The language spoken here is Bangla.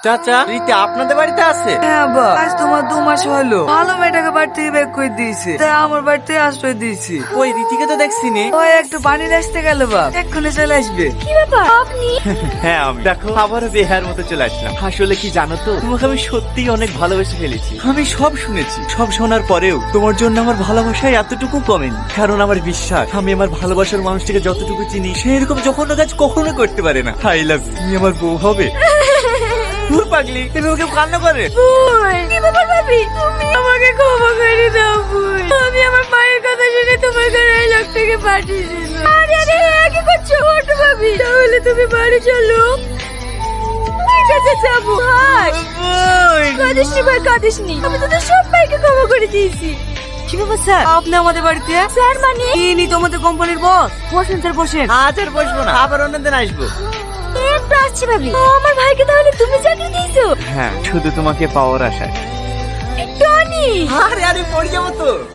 চাচা, রীতি আপনাদের বাড়িতে আছে? হ্যাঁ বা আজ তোমার 2 মাস হলো। ভালো মেয়েটাকে বাড়ি থেকে বের করে দিয়েছে, তাই আমার বাড়িতে আশ্রয় দিয়েছি। ওই রীতিকে তো দেখছি নে। ওই একটু পানি আসতে গেল বাপ, এক্ষুনি চলে আসবে। কি ব্যাপার আপনি? হ্যাঁ আমি। দেখো আবারও বেহার মতো চলে আসলাম। আসলে কি জানো তো, তোমাকে আমি সত্যিই অনেক ভালোবেসে ফেলেছি। আমি সব শুনেছি, সব শোনার পরেও তোমার জন্য আমার ভালোবাসায় এতটুকু কমেনি। কারণ আমার বিশ্বাস, আমি আমার ভালোবাসার মানুষটিকে যতটুকু চিনি সে এরকম জঘন্য কাজ কখনো করতে পারে না। I love you. তুমি আমার বউ হবে। দূর পাগলি, তুমি ওকে কান্না করে। বোন, কি ব্যাপার ভাবি? তুমি আমাকে ক্ষমা করে দাও বোন। আমি আমার মায়ের কথা শুনে তোমার ঘরে এই লোকটাকে পাঠিয়েছিলাম। আরে আরে কি করছো? ওঠো ভাবি, তাহলে তুমি বাড়ি চলো। ঠিক আছে যাবো। ভাই কাঁদিসনি ভাই, কাঁদিসনি। আমি তোদের সব ভাইকে ক্ষমা করে দিয়েছি। কি ব্যাপার স্যার, আপনি আমাদের বাড়িতে? স্যার মানে? ইনি তো আমাদের কোম্পানির বস। বসেন স্যার, বসেন। আজ আর বসবো না, আবার অন্যদিন আসবো। একটু আসছি ভাবি। আমার ভাইকে তাহলে তুমি চাকরি দিয়েছো? হ্যাঁ, শুধু তোমাকে পাওয়ার আশায়। টনি, আরে আরে পড়ে যাবো তো।